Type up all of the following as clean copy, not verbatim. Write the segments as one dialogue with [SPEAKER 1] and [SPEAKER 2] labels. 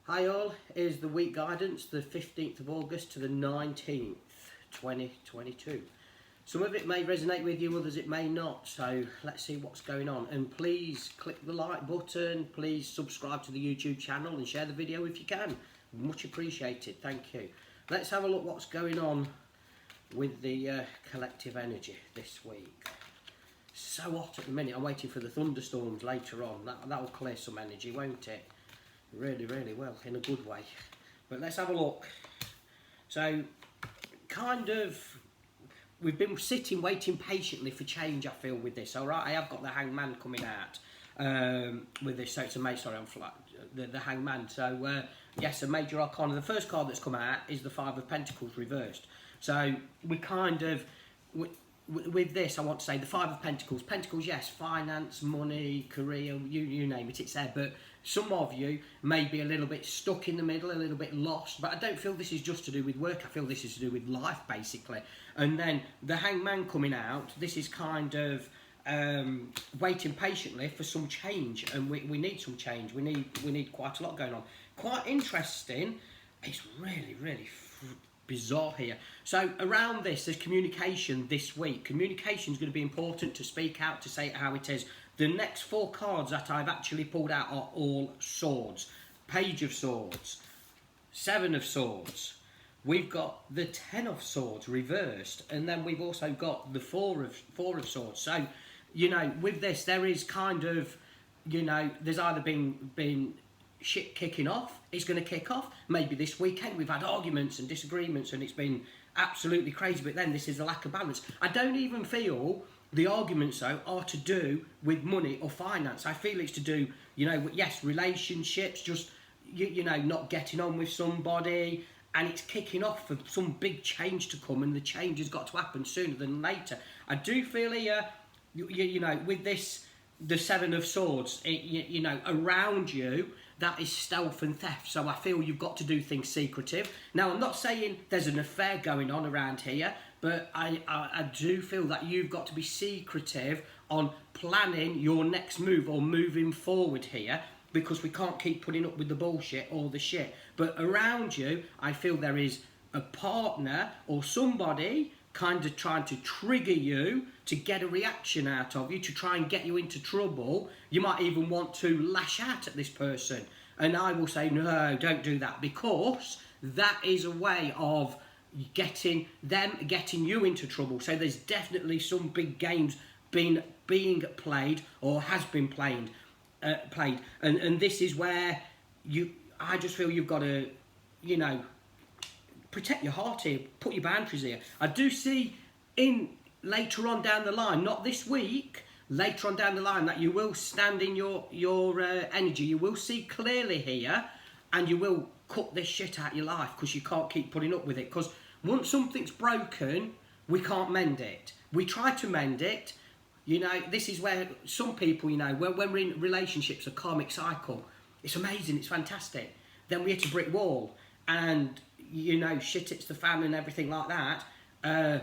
[SPEAKER 1] Hi all, here's the week guidance, the 15th of August to the 19th, 2022. Some of it may resonate with you, others it may not, so let's see what's going on. And please click the like button, please subscribe to the YouTube channel and share the video if you can. Much appreciated, thank you. Let's have a look what's going on with the collective energy this week. So hot at the minute, I'm waiting for the thunderstorms later on. That'll clear some energy, won't it? Really well, in a good way. But let's have a look. So, we've been sitting, waiting patiently for change, I feel, with this. Alright, I have got the Hangman coming out with this, so it's a major, sorry, I'm flat, the Hangman. So, yes, a major arcana. The first card that's come out is the Five of Pentacles reversed. So, with this, I want to say the Five of Pentacles. Pentacles, yes, finance, money, career, you name it, it's there. But some of you may be a little bit stuck in the middle, a little bit lost. But I don't feel this is just to do with work. I feel this is to do with life, basically. And then the Hangman coming out, this is kind of waiting patiently for some change. And we need some change. We need quite a lot going on. Quite interesting. It's really bizarre here. So around this, there's communication this week. Communication is going to be important, to speak out, to say it how it is. The next four cards that I've actually pulled out are all swords. Page of Swords, Seven of Swords. We've got the Ten of Swords reversed, and then we've also got the Four of Swords. So, you know, with this, there is kind of, you know, there's either been shit kicking off, it's going to kick off. Maybe this weekend we've had arguments and disagreements and it's been absolutely crazy, but then this is the lack of balance. I don't even feel the arguments, though, are to do with money or finance. I feel it's to do, you know, yes, relationships, just, you know, not getting on with somebody, and it's kicking off for some big change to come, and the change has got to happen sooner than later. I do feel here, you know, with this, the Seven of Swords, you know, around you, that is stealth and theft. So I feel you've got to do things secretive. Now, I'm not saying there's an affair going on around here, but I do feel that you've got to be secretive on planning your next move or moving forward here, because we can't keep putting up with the bullshit or the shit. But around you, I feel there is a partner or somebody kind of trying to trigger you to get a reaction out of you, to try and get you into trouble. You might even want to lash out at this person. And I will say, no, don't do that, because that is a way of getting you into trouble. So there's definitely some big games being played or has been played. And this is where I just feel you've got to, you know, protect your heart here, put your boundaries here. I do see later on down the line, not this week, later on down the line, that you will stand in your energy. You will see clearly here, and you will cut this shit out of your life, because you can't keep putting up with it. Because once something's broken, we can't mend it. We try to mend it. You know, this is where some people, you know, when we're in relationships, a karmic cycle, it's amazing, it's fantastic. Then we hit a brick wall, and, you know, shit hits the fan and everything like that.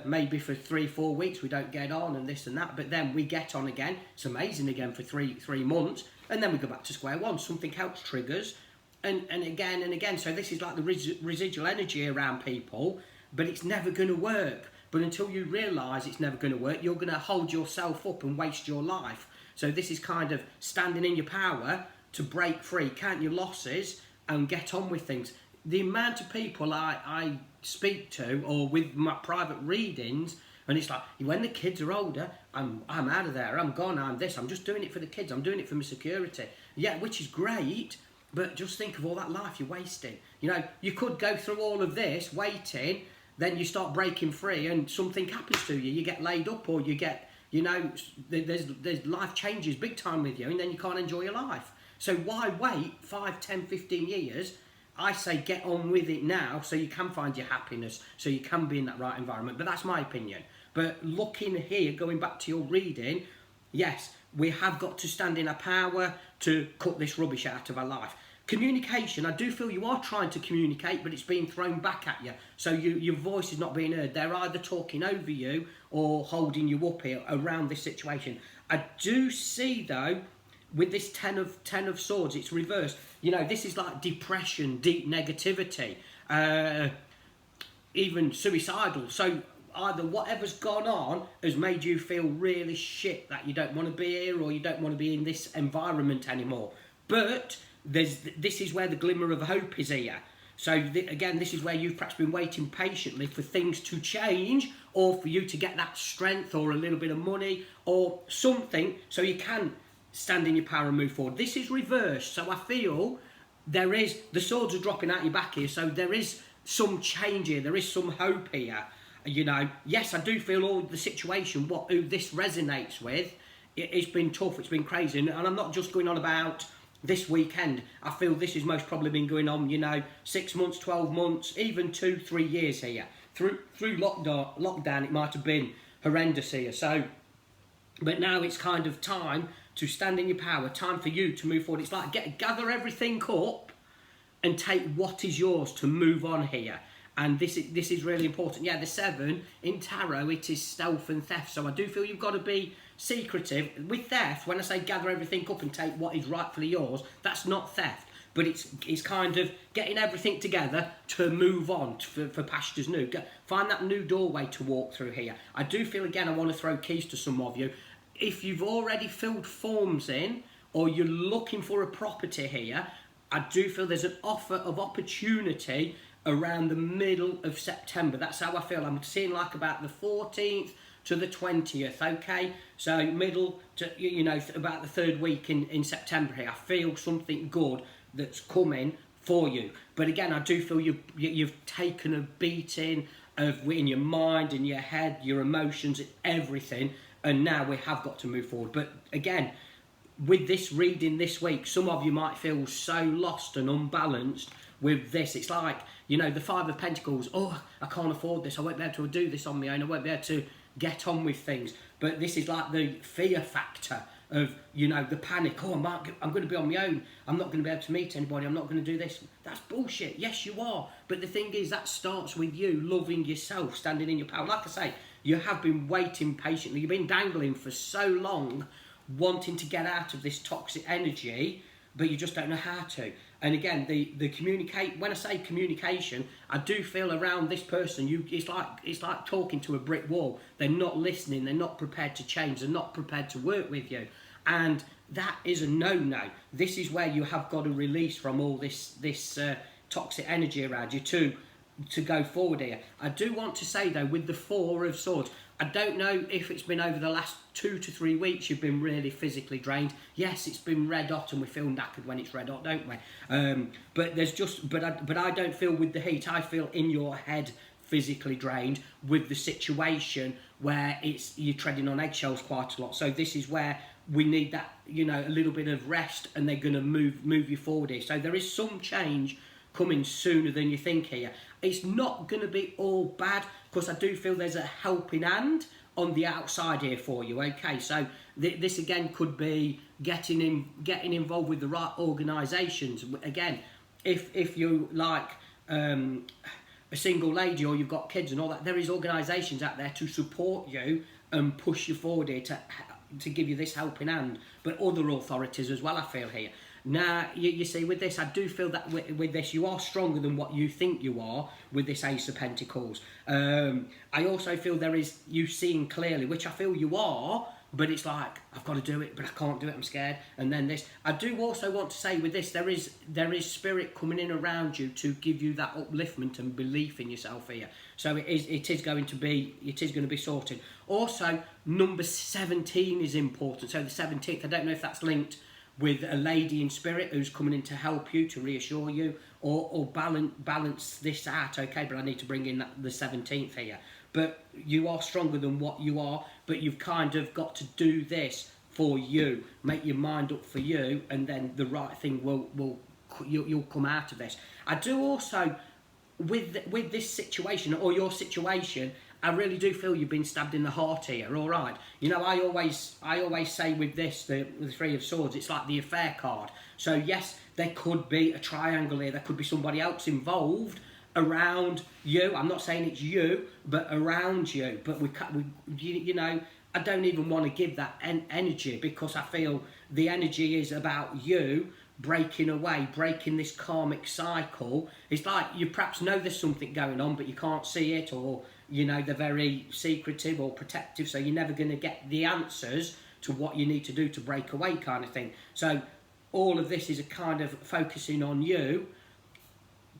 [SPEAKER 1] Maybe for 3-4 weeks we don't get on and this and that, but then we get on again. It's amazing again for three months, and then we go back to square one. Something else triggers, and again and again. So this is like the residual energy around people, but it's never going to work. But until you realise it's never going to work, you're going to hold yourself up and waste your life. So this is kind of standing in your power to break free, count your losses, and get on with things. The amount of people I speak to, or with my private readings, and it's like, when the kids are older, I'm out of there, I'm gone, I'm this, I'm just doing it for the kids, I'm doing it for my security. Yeah, which is great, but just think of all that life you're wasting. You know, you could go through all of this, waiting, then you start breaking free and something happens to you. You get laid up, or you get, you know, there's life changes big time with you, and then you can't enjoy your life. So why wait 5, 10, 15 years? I say get on with it now, so you can find your happiness, so you can be in that right environment. But that's my opinion. But looking here, going back to your reading, yes, we have got to stand in our power to cut this rubbish out of our life. Communication, I do feel you are trying to communicate, but it's being thrown back at you. So your voice is not being heard. They're either talking over you or holding you up here around this situation. I do see, though, with this ten of swords, it's reversed. You know, this is like depression, deep negativity, even suicidal. So either whatever's gone on has made you feel really shit that you don't want to be here, or you don't want to be in this environment anymore. But this is where the glimmer of hope is here. So again, this is where you've perhaps been waiting patiently for things to change, or for you to get that strength or a little bit of money or something, so you can stand in your power and move forward. This is reversed, so I feel the swords are dropping out your back here, so there is some change here, there is some hope here. You know, yes, I do feel all the situation, who this resonates with, it's been tough, it's been crazy, and I'm not just going on about this weekend. I feel this has most probably been going on, you know, 6 months, 12 months, even 2-3 years here. Through lockdown, it might have been horrendous here. So, but now it's kind of time to stand in your power, time for you to move forward. It's like gather everything up and take what is yours to move on here. And this is really important. Yeah, the 7 in tarot, it is stealth and theft. So I do feel you've got to be secretive. With theft, when I say gather everything up and take what is rightfully yours, that's not theft. But it's kind of getting everything together to move on for pastures new. Find that new doorway to walk through here. I do feel, again, I want to throw keys to some of you. If you've already filled forms in, or you're looking for a property here, I do feel there's an offer of opportunity around the middle of September. That's how I feel. I'm seeing like about the 14th to the 20th, okay? So middle to, you know, about the 3rd week in September here. I feel something good that's coming for you. But again, I do feel you've taken a beating in your mind, in your head, your emotions, everything, and now we have got to move forward. But again, with this reading this week, some of you might feel so lost and unbalanced with this. It's like, you know, the 5 of Pentacles. Oh, I can't afford this. I won't be able to do this on my own. I won't be able to get on with things. But this is like the fear factor of, you know, the panic. Oh, I'm going to be on my own. I'm not going to be able to meet anybody. I'm not going to do this. That's bullshit. Yes, you are. But the thing is, that starts with you loving yourself, standing in your power. Like I say, you have been waiting patiently. You've been dangling for so long, wanting to get out of this toxic energy, but you just don't know how to. And again, when I say communication, I do feel around this person, it's like talking to a brick wall. They're not listening, they're not prepared to change, they're not prepared to work with you. And that is a no-no. This is where you have got to release from all this toxic energy around you to go forward here. I do want to say though, with the 4 of Swords, I don't know if it's been over the last 2 to 3 weeks you've been really physically drained. Yes, it's been red hot, and we feel knackered when it's red hot, don't we? But I don't feel with the heat. I feel in your head physically drained with the situation where you're treading on eggshells quite a lot. So this is where we need that, you know, a little bit of rest, and they're going to move you forward here. So there is some change coming sooner than you think here. It's not going to be all bad, because I do feel there's a helping hand on the outside here for you, okay? So this again could be getting involved with the right organisations. Again, if you like a single lady, or you've got kids and all that, there is organisations out there to support you and push you forward here to give you this helping hand, but other authorities as well, I feel here. Now, you see, with this, I do feel that with this, you are stronger than what you think you are with this Ace of Pentacles. I also feel there is you seeing clearly, which I feel you are, but it's like, I've got to do it, but I can't do it, I'm scared. And then this. I do also want to say with this, there is spirit coming in around you to give you that upliftment and belief in yourself here. So it is going to be sorted. Also, number 17 is important. So the 17th, I don't know if that's linked with a lady in spirit who's coming in to help you, to reassure you, or balance this out, okay? But I need to bring in the 17th here. But you are stronger than what you are, but you've kind of got to do this for you. Make your mind up for you, and then the right thing you'll come out of this. I do also, with this situation, or your situation, I really do feel you've been stabbed in the heart here, all right? You know, I always say with this, the 3 of Swords, it's like the affair card. So yes, there could be a triangle here, there could be somebody else involved around you. I'm not saying it's you, but around you. But you know, I don't even want to give that energy, because I feel the energy is about you breaking away, breaking this karmic cycle. It's like you perhaps know there's something going on, but you can't see it, or you know they're very secretive or protective, so you're never going to get the answers to what you need to do to break away, kind of thing. So all of this is a kind of focusing on you,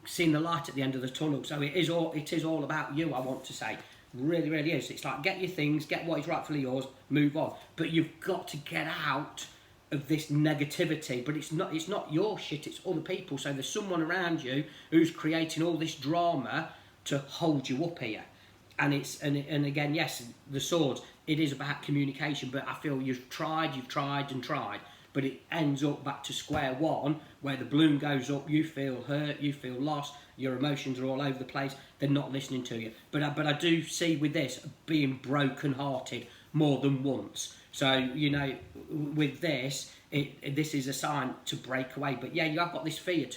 [SPEAKER 1] seeing the light at the end of the tunnel. So it is all about you, I want to say. Really, really is. It's like, get your things, get what is rightfully yours, move on. But you've got to get out of this negativity. But it's not your shit, it's other people. So there's someone around you who's creating all this drama to hold you up here. And again, yes, the swords, it is about communication, but I feel you've tried, but it ends up back to square one, where the balloon goes up, you feel hurt, you feel lost, your emotions are all over the place, they're not listening to you. But I do see with this being broken-hearted more than once. So, you know, with this, this is a sign to break away. But yeah, you have got this fear,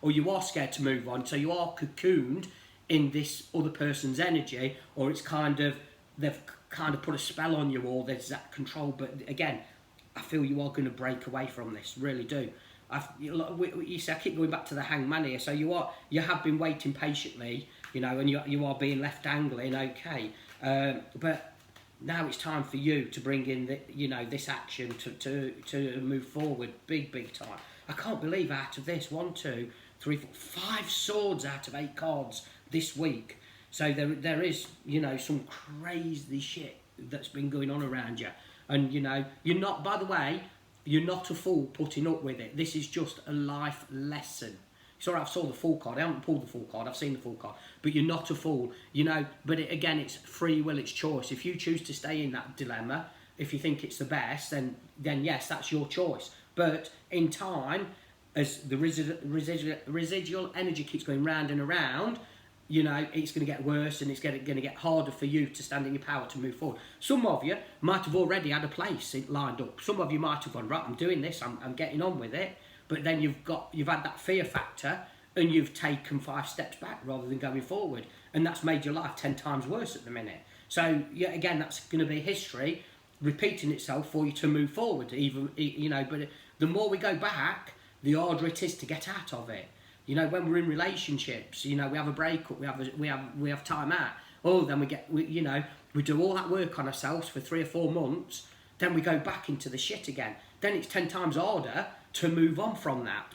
[SPEAKER 1] or you are scared to move on, so you are cocooned in this other person's energy, or it's kind of, they've kind of put a spell on you, or there's that control. But again, I feel you are going to break away from this, really do. You see, I keep going back to the Hangman here. So you have been waiting patiently, you know, and you are being left dangling, okay. But now it's time for you to bring in this action to move forward, big time. I can't believe out of this 1, 2, 3, 4, 5 swords out of 8 cards this week. So there is, you know, some crazy shit that's been going on around you. And, you know, you're not, by the way, you're not a fool putting up with it. This is just a life lesson. Sorry, I saw the full card. I haven't pulled the full card. I've seen the full card. But you're not a fool, you know. But again, it's free will, it's choice. If you choose to stay in that dilemma, if you think it's the best, then yes, that's your choice. But in time, as the residual energy keeps going round and around, you know, it's going to get worse, and it's going to get harder for you to stand in your power to move forward. Some of you might have already had a place lined up. Some of you might have gone, right, I'm doing this, I'm getting on with it. But then you've had that fear factor, and you've taken 5 steps back rather than going forward, and that's made your life 10 times worse at the minute. So yeah, again, that's going to be history repeating itself for you to move forward. Even, you know, but the more we go back, the harder it is to get out of it. You know, when we're in relationships, you know, we have a breakup, we have time out. Oh, then we do all that work on ourselves for 3 or 4 months. Then we go back into the shit again. Then it's 10 times harder to move on from that,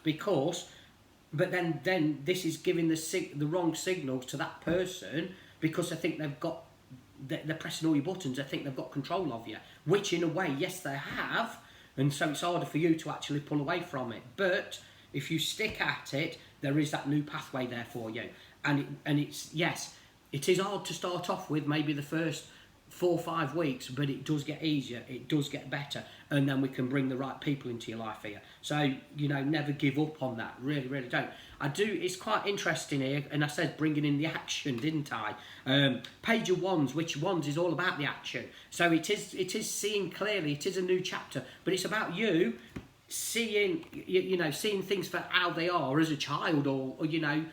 [SPEAKER 1] but then this is giving the wrong signals to that person, because I think they're pressing all your buttons. I think they've got control of you, which in a way, yes, they have. And so it's harder for you to actually pull away from it. But if you stick at it, there is that new pathway there for you. And it's, yes, it is hard to start off with, maybe the first 4 or 5 weeks, but it does get easier, it does get better, and then we can bring the right people into your life here. So, you know, never give up on that, really, really don't. It's quite interesting here, and I said bringing in the action, didn't I? Page of Wands, which Wands is all about the action. So it is seeing clearly, it is a new chapter, but it's about you seeing, seeing things for how they are as a child, or you know,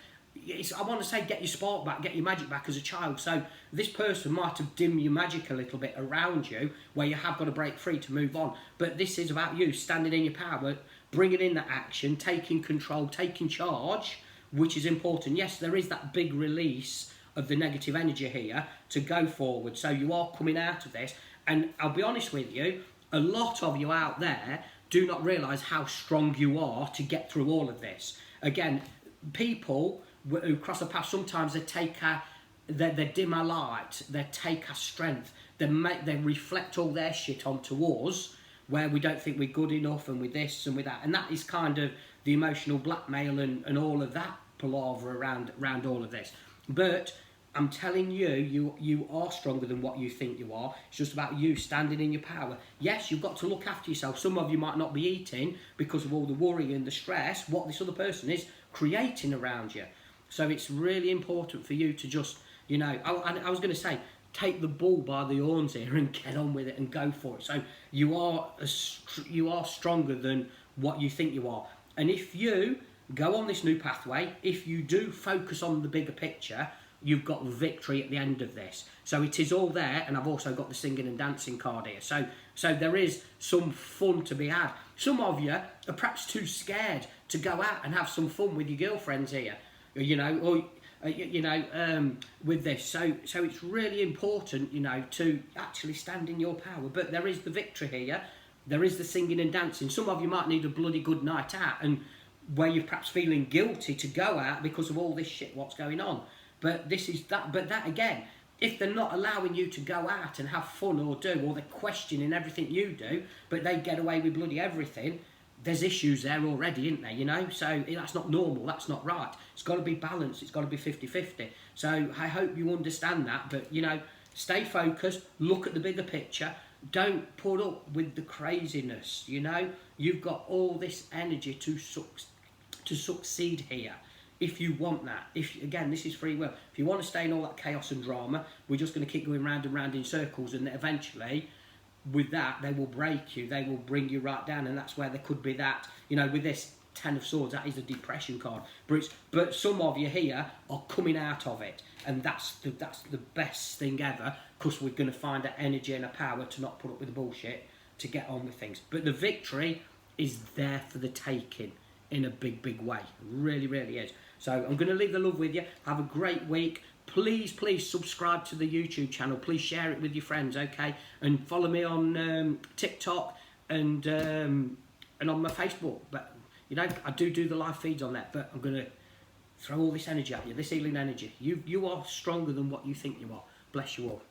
[SPEAKER 1] I want to say get your spark back, get your magic back as a child. So this person might have dimmed your magic a little bit around you, where you have got to break free to move on. But this is about you standing in your power, bringing in that action, taking control, taking charge, which is important. Yes, there is that big release of the negative energy here to go forward. So you are coming out of this. And I'll be honest with you, a lot of you out there do not realise how strong you are to get through all of this. Again, people who cross the path, sometimes they dim our light, they take our strength, they reflect all their shit onto us, where we don't think we're good enough, and with this and with that. And that is kind of the emotional blackmail and all of that palaver around all of this. But I'm telling you, you are stronger than what you think you are. It's just about you standing in your power. Yes, you've got to look after yourself. Some of you might not be eating because of all the worry and the stress, what this other person is creating around you. So it's really important for you to just, you know, I was going to say, take the bull by the horns here and get on with it and go for it. So you are stronger than what you think you are. And if you go on this new pathway, if you do focus on the bigger picture, you've got victory at the end of this. So it is all there, and I've also got the singing and dancing card here. So So there is some fun to be had. Some of you are perhaps too scared to go out and have some fun with your girlfriends here, you know, or with this. So it's really important, you know, to actually stand in your power. But there is the victory here. There is the singing and dancing. Some of you might need a bloody good night out, and where you're perhaps feeling guilty to go out because of all this shit what's going on. But this is that. But that again, if they're not allowing you to go out and have fun or they're questioning everything you do, but they get away with bloody everything, there's issues there already, isn't there, you know? So that's not normal, that's not right. It's got to be balanced, it's got to be 50-50. So I hope you understand that, but, you know, stay focused, look at the bigger picture, don't put up with the craziness, you know? You've got all this energy to succeed here. If you want that, again, this is free will. If you want to stay in all that chaos and drama, we're just going to keep going round and round in circles, and eventually, with that, they will break you. They will bring you right down, and that's where there could be that. You know, with this Ten of Swords, that is a depression card. But some of you here are coming out of it, and that's the best thing ever, because we're going to find that energy and a power to not put up with the bullshit, to get on with things. But the victory is there for the taking in a big, big way. Really, really is. So I'm going to leave the love with you. Have a great week. Please subscribe to the YouTube channel. Please share it with your friends, okay? And follow me on TikTok and on my Facebook. But, you know, I do the live feeds on that. But I'm going to throw all this energy at you, this healing energy. You are stronger than what you think you are. Bless you all.